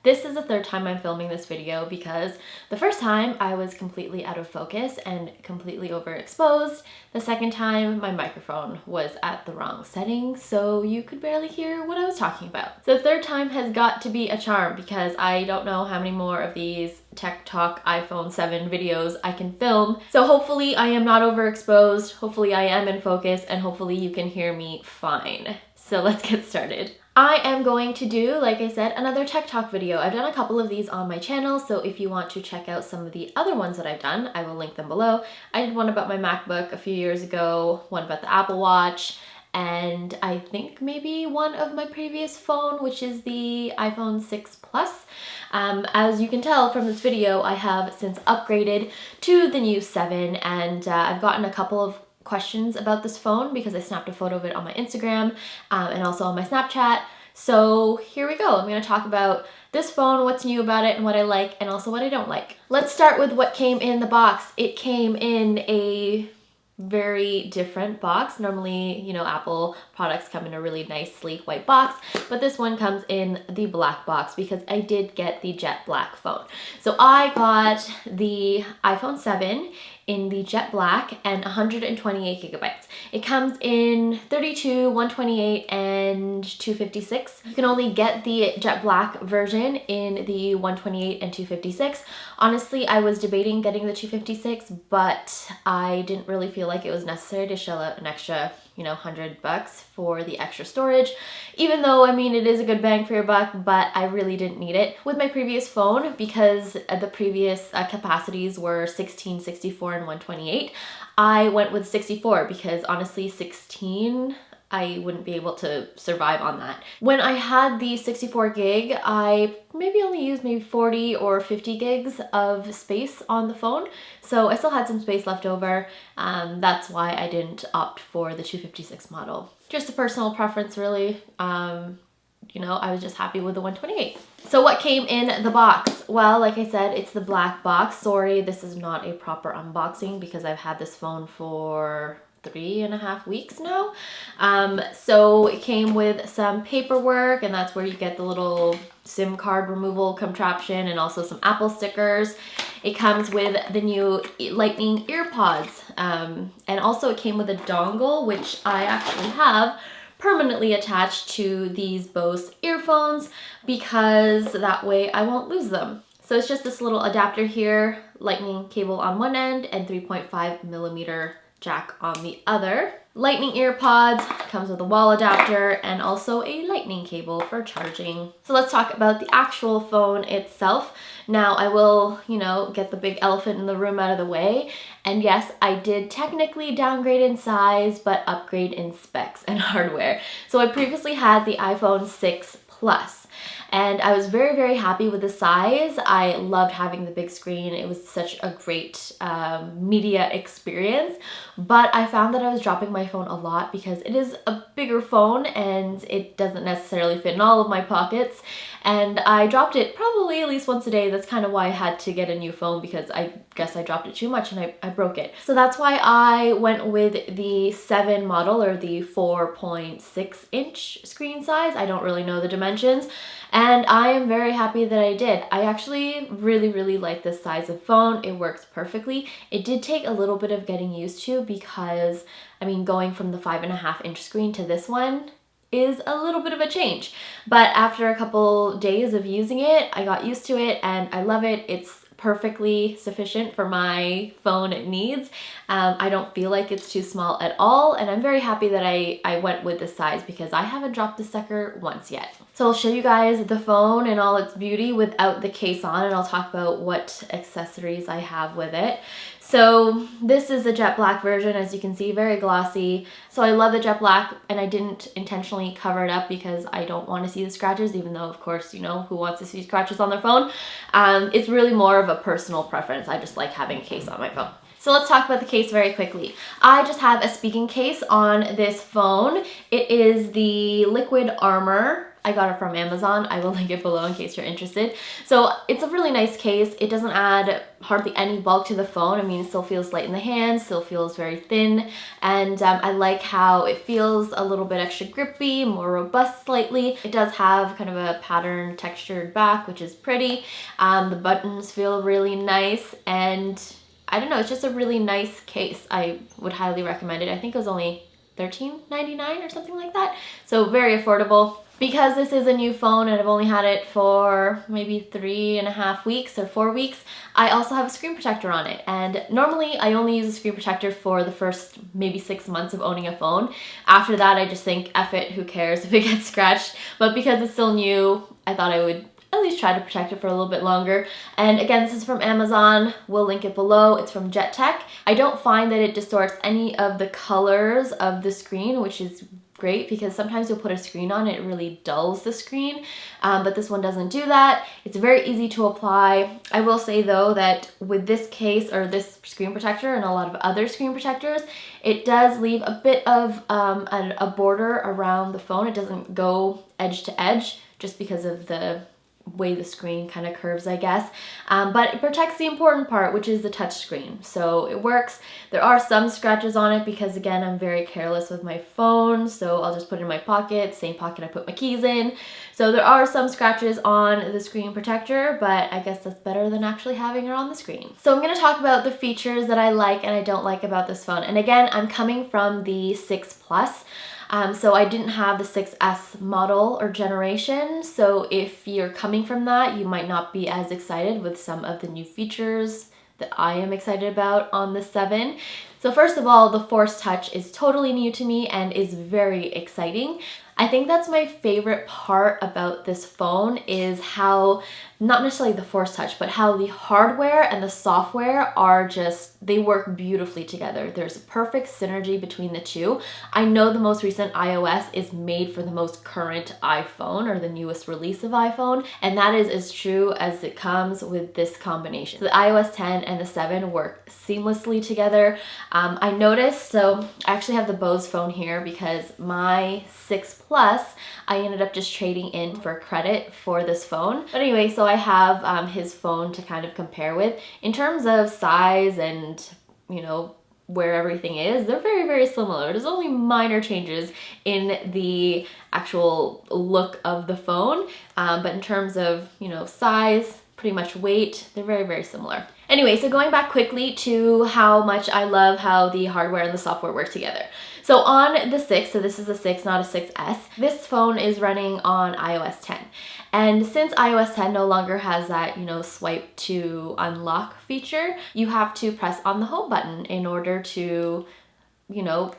This is the third time I'm filming this video because the first time I was completely out of focus and completely overexposed. The second time my microphone was at the wrong setting, so you could barely hear what I was talking about. So the third time has got to be a charm because I don't know how many more of these Tech Talk iPhone 7 videos I can film. So hopefully I am not overexposed, hopefully I am in focus, and hopefully you can hear me fine. So let's get started. I am going to do, like I said, another Tech Talk video. I've done a couple of these on my channel, so if you want to check out some of the other ones that I've done, I will link them below. I did one about my MacBook a few years ago, one about the Apple Watch, and I think maybe one of my previous phone, which is the iPhone 6 Plus. As you can tell from this video, I have since upgraded to the new 7, and I've gotten a couple of questions about this phone because I snapped a photo of it on my Instagram and also on my Snapchat. So here we go. I'm going to talk about this phone, what's new about it, and what I like, and also what I don't like. Let's start with what came in the box. It came in a very different box. Normally, you know, Apple products come in a really nice, sleek white box, but this one comes in the black box because I did get the jet black phone. So I got the iPhone 7 in the jet black and 128 gigabytes. It comes in 32, 128, and 256. You can only get the jet black version in the 128 and 256. Honestly, I was debating getting the 256, but I didn't really feel like it was necessary to shell out an extra, you know, $100 for the extra storage, even though, I mean, it is a good bang for your buck, but I really didn't need it. With my previous phone, because the previous capacities were 16, 64, and 128, I went with 64 because honestly, 16, I wouldn't be able to survive on that. When I had the 64 gig, I maybe only used maybe 40 or 50 gigs of space on the phone. So I still had some space left over. That's why I didn't opt for the 256 model. Just a personal preference, really. You know, I was just happy with the 128. So what came in the box? Well, like I said, it's the black box. Sorry, this is not a proper unboxing because I've had this phone for 3.5 weeks now. So it came with some paperwork, and that's where you get the little SIM card removal contraption and also some Apple stickers. It comes with the new Lightning earpods, and also it came with a dongle, which I actually have permanently attached to these Bose earphones because that way I won't lose them. So it's just this little adapter here, lightning cable on one end and 3.5 millimeter jack on the other. Lightning earpods, comes with a wall adapter and also a lightning cable for charging. So let's talk about the actual phone itself. Now I will, you know, get the big elephant in the room out of the way. And yes, I did technically downgrade in size, but upgrade in specs and hardware. So I previously had the iPhone 6 Plus. And I was very, very happy with the size. I loved having the big screen. It was such a great media experience. But I found that I was dropping my phone a lot because it is a bigger phone and it doesn't necessarily fit in all of my pockets. And I dropped it probably at least once a day. That's kind of why I had to get a new phone because I guess I dropped it too much and I broke it. So that's why I went with the 7 model, or the 4.6 inch screen size. I don't really know the dimensions. And I am very happy that I did. I actually really, really like this size of phone. It works perfectly. It did take a little bit of getting used to because, I mean, going from the 5.5 inch screen to this one is a little bit of a change. But after a couple days of using it, I got used to it and I love it. It's perfectly sufficient for my phone needs. I don't feel like it's too small at all, and I'm very happy that I went with this size because I haven't dropped the sucker once yet. So I'll show you guys the phone in all its beauty without the case on, and I'll talk about what accessories I have with it. So this is the jet black version, as you can see, very glossy. So I love the jet black, and I didn't intentionally cover it up because I don't want to see the scratches, even though, of course, you know, who wants to see scratches on their phone? It's really more of a personal preference. I just like having a case on my phone. So let's talk about the case very quickly. I just have a speaking case on this phone. It is the Liquid Armor I got it from Amazon. I will link it below in case you're interested. So it's a really nice case. It doesn't add hardly any bulk to the phone. I mean, it still feels light in the hand, still feels very thin, and I like how it feels a little bit extra grippy, more robust slightly. It does have kind of a pattern textured back, which is pretty. The buttons feel really nice, and I don't know, it's just a really nice case. I would highly recommend it. I think it was only $13.99 or something like that. So very affordable. Because this is a new phone and I've only had it for maybe 3.5 weeks or 4 weeks, I also have a screen protector on it. And normally I only use a screen protector for the first maybe 6 months of owning a phone. After that, I just think, F it, who cares if it gets scratched. But because it's still new, I thought I would at least try to protect it for a little bit longer. And again, this is from Amazon. We'll link it below. It's from Jet Tech. I don't find that it distorts any of the colors of the screen, which is great because sometimes you'll put a screen on it really dulls the screen, but this one doesn't do that. It's very easy to apply. I will say though that with this case or this screen protector and a lot of other screen protectors, it does leave a bit of a border around the phone. It doesn't go edge to edge just because of the way the screen kind of curves, I guess. But it protects the important part, which is the touch screen. So it works. There are some scratches on it because again, I'm very careless with my phone. So I'll just put it in my pocket, same pocket I put my keys in. So there are some scratches on the screen protector, but I guess that's better than actually having it on the screen. So I'm going to talk about the features that I like and I don't like about this phone. And again, I'm coming from the 6 Plus. So I didn't have the 6S model or generation, so if you're coming from that, you might not be as excited with some of the new features that I am excited about on the 7. So first of all, the Force Touch is totally new to me and is very exciting. I think that's my favorite part about this phone is how, not necessarily the Force Touch, but how the hardware and the software are just, they work beautifully together. There's a perfect synergy between the two. I know the most recent iOS is made for the most current iPhone or the newest release of iPhone, and that is as true as it comes with this combination. So the iOS 10 and the 7 work seamlessly together. I noticed, so I actually have the Bose phone here because my 6 Plus, I ended up just trading in for credit for this phone. But anyway, so I have his phone to kind of compare with. In terms of size and, you know, where everything is, they're very, very similar. There's only minor changes in the actual look of the phone. But in terms of, you know, size, pretty much weight, they're very, very similar. Anyway, so going back quickly to how much I love how the hardware and the software work together. So on the 6, so this is a 6, not a 6S, this phone is running on iOS 10. And since iOS 10 no longer has that, you know, swipe to unlock feature, you have to press on the home button in order to, you know,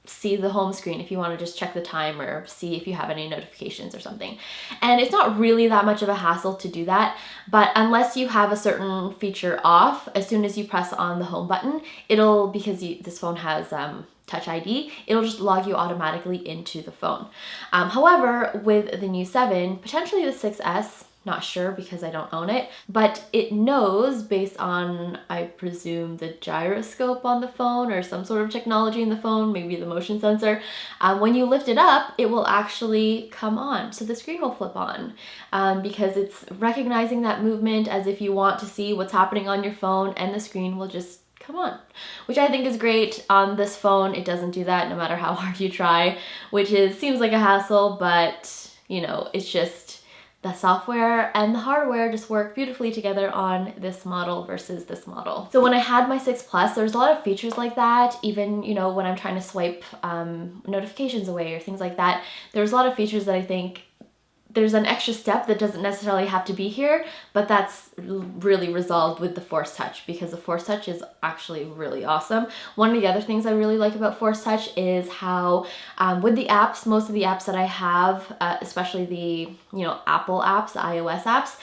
see the home screen if you want to just check the time or see if you have any notifications or something. And it's not really that much of a hassle to do that, but unless you have a certain feature off, as soon as you press on the home button, it'll, because this phone has Touch ID, it'll just log you automatically into the phone. However, with the new 7, potentially the 6S, not sure because I don't own it, but it knows based on, I presume, the gyroscope on the phone or some sort of technology in the phone, maybe the motion sensor. When you lift it up, it will actually come on. So the screen will flip on because it's recognizing that movement as if you want to see what's happening on your phone, and the screen will just come on, which I think is great. On this phone, it doesn't do that no matter how hard you try, which seems like a hassle, but you know, it's just the software and the hardware just work beautifully together on this model versus this model. So when I had my 6 Plus, there's a lot of features like that. Even, you know, when I'm trying to swipe notifications away or things like that, there's a lot of features that I think there's an extra step that doesn't necessarily have to be here, but that's really resolved with the Force Touch because the Force Touch is actually really awesome. One of the other things I really like about Force Touch is how with the apps, most of the apps that I have, especially the, you know, Apple apps, the iOS apps,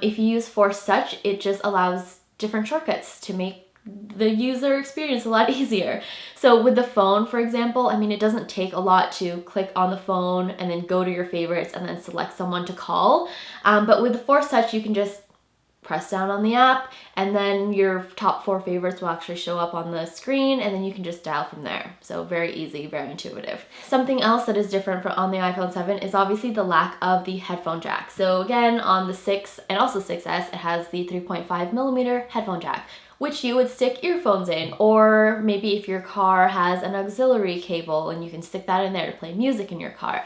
if you use Force Touch, it just allows different shortcuts to make the user experience a lot easier. So with the phone, for example, I mean, it doesn't take a lot to click on the phone and then go to your favorites and then select someone to call. But with the Force Touch, you can just press down on the app, and then your top 4 favorites will actually show up on the screen, and then you can just dial from there. So very easy, very intuitive. Something else that is different on the iPhone 7 is obviously the lack of the headphone jack. So again, on the 6 and also 6S, it has the 3.5mm headphone jack, which you would stick earphones in, or maybe if your car has an auxiliary cable and you can stick that in there to play music in your car.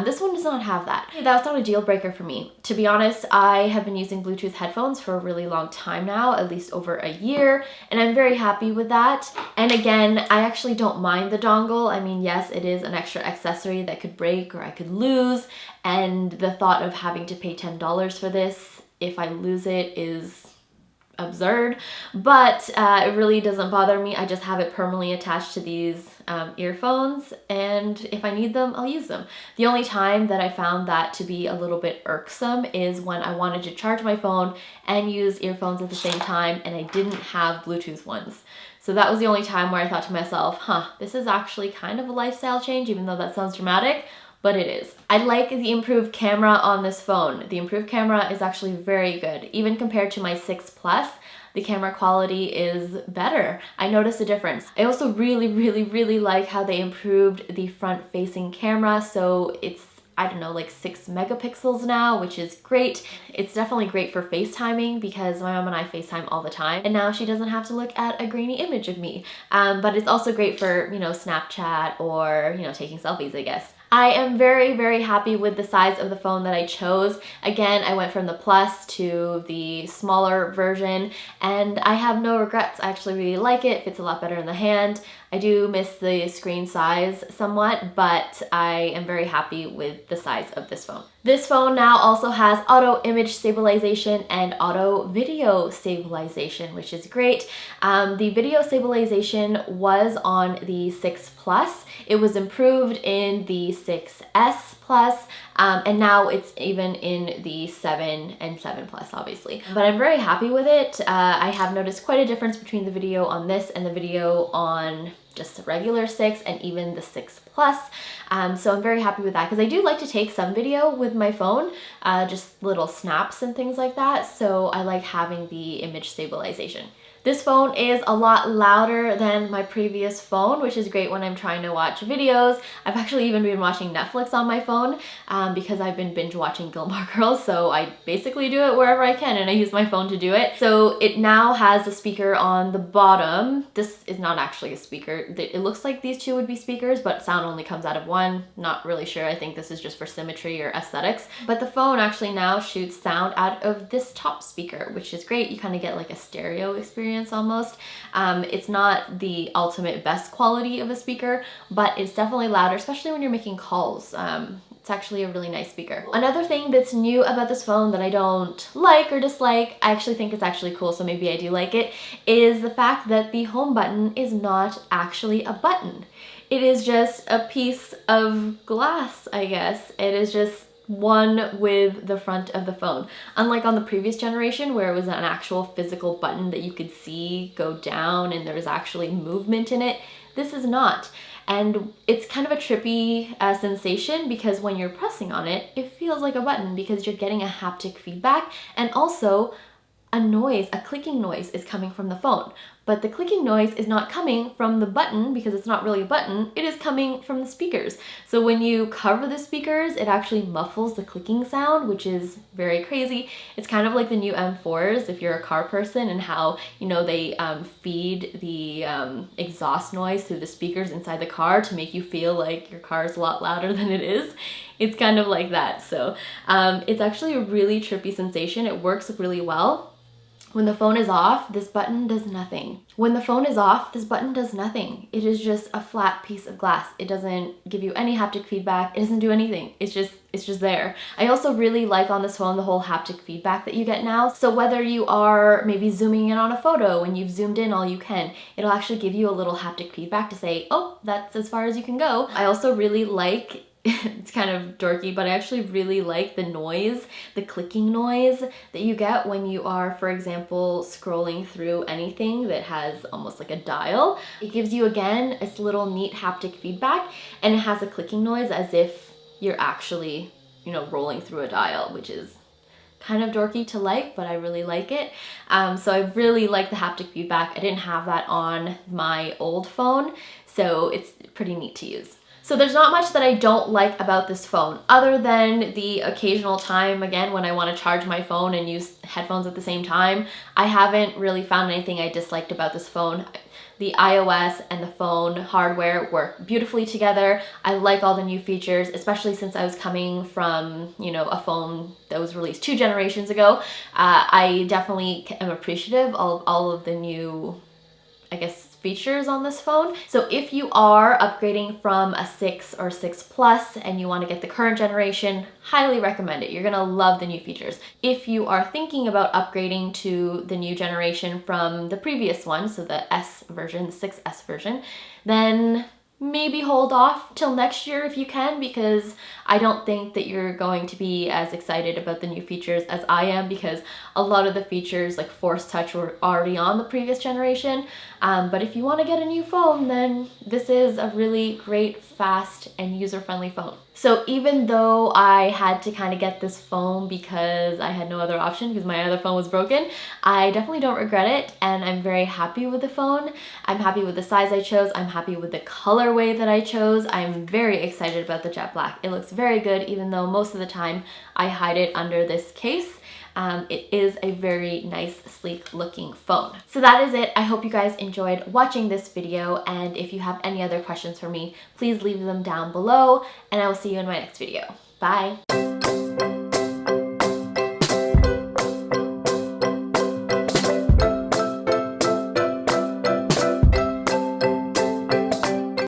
This one does not have that. That's not a deal breaker for me. To be honest, I have been using Bluetooth headphones for a really long time now, at least over a year, and I'm very happy with that. And again, I actually don't mind the dongle. I mean, yes, it is an extra accessory that could break or I could lose, and the thought of having to pay $10 for this if I lose it is absurd, but it really doesn't bother me. I just have it permanently attached to these earphones, and if I need them, I'll use them. The only time that I found that to be a little bit irksome is when I wanted to charge my phone and use earphones at the same time, and I didn't have Bluetooth ones. So that was the only time where I thought to myself, this is actually kind of a lifestyle change, even though that sounds dramatic, but it is. I like the improved camera on this phone. The improved camera is actually very good. Even compared to my 6 Plus, the camera quality is better. I noticed a difference. I also really like how they improved the front-facing camera, so it's, I don't know, like 6 megapixels now, which is great. It's definitely great for FaceTiming because my mom and I FaceTime all the time, and now she doesn't have to look at a grainy image of me. But it's also great for, Snapchat or, taking selfies, I guess. I am very happy with the size of the phone that I chose. Again, I went from the Plus to the smaller version, and I have no regrets. I actually really like it. It fits a lot better in the hand. I do miss the screen size somewhat, but I am very happy with the size of this phone. This phone now also has auto image stabilization and auto video stabilization, which is great. The video stabilization was on the 6 Plus. It was improved in the 6S Plus, and now it's even in the 7 and 7 Plus, obviously. But I'm very happy with it. I have noticed quite a difference between the video on this and the video on just the regular 6 and even the 6 Plus. So I'm very happy with that because I do like to take some video with my phone, just little snaps and things like that. So I like having the image stabilization. This phone is a lot louder than my previous phone, which is great when I'm trying to watch videos. I've actually even been watching Netflix on my phone because I've been binge watching Gilmore Girls, so I basically do it wherever I can and I use my phone to do it. So it now has a speaker on the bottom. This is not actually a speaker. It looks like these two would be speakers, but sound only comes out of one. Not really sure. I think this is just for symmetry or aesthetics. But the phone actually now shoots sound out of this top speaker, which is great. You kind of get like a stereo experience almost. It's not the ultimate best quality of a speaker, but it's definitely louder, especially when you're making calls. It's actually a really nice speaker. Another thing that's new about this phone that I don't like or dislike, I actually think it's actually cool, so maybe I do like it, is the fact that the home button is not actually a button. It is just a piece of glass, I guess. It is just one with the front of the phone. Unlike on the previous generation where it was an actual physical button that you could see go down and there was actually movement in it, this is not. And it's kind of a trippy sensation because when you're pressing on it, it feels like a button because you're getting a haptic feedback, and also a clicking noise is coming from the phone. But the clicking noise is not coming from the button because it's not really a button, it is coming from the speakers. So when you cover the speakers, it actually muffles the clicking sound, which is very crazy. It's kind of like the new M4s if you're a car person, and how, they feed the exhaust noise through the speakers inside the car to make you feel like your car is a lot louder than it is. It's kind of like that. So it's actually a really trippy sensation. It works really well. When the phone is off, this button does nothing. When the phone is off, this button does nothing. It is just a flat piece of glass. It doesn't give you any haptic feedback. It doesn't do anything. It's just there. I also really like on this phone the whole haptic feedback that you get now. So whether you are maybe zooming in on a photo and you've zoomed in all you can, it'll actually give you a little haptic feedback to say, oh, that's as far as you can go. I also really like, it's kind of dorky, but I actually really like the noise, the clicking noise that you get when you are, for example, scrolling through anything that has almost like a dial. It gives you, again, this little neat haptic feedback, and it has a clicking noise as if you're actually, rolling through a dial, which is kind of dorky to like, but I really like it. So I really like the haptic feedback. I didn't have that on my old phone, so it's pretty neat to use. So there's not much that I don't like about this phone other than the occasional time, again, when I want to charge my phone and use headphones at the same time. I haven't really found anything I disliked about this phone. The iOS and the phone hardware work beautifully together. I like all the new features, especially since I was coming from, you know, a phone that was released 2 generations ago. I definitely am appreciative of all of the new, I guess, features on this phone. So if you are upgrading from a 6 or 6 Plus and you want to get the current generation, highly recommend it. You're gonna love the new features. If you are thinking about upgrading to the new generation from the previous one, so the S version, the 6S version, then maybe hold off till next year if you can, because I don't think that you're going to be as excited about the new features as I am, because a lot of the features like Force Touch were already on the previous generation. But if you want to get a new phone, then this is a really great, fast, and user-friendly phone. So even though I had to kind of get this phone because I had no other option because my other phone was broken, I definitely don't regret it, and I'm very happy with the phone. I'm happy with the size I chose. I'm happy with the colorway that I chose. I'm very excited about the jet black. It looks very good, even though most of the time I hide it under this case. It is a very nice, sleek looking phone. So that is it. I hope you guys enjoyed watching this video, and if you have any other questions for me, please leave them down below, and I will see you in my next video. Bye!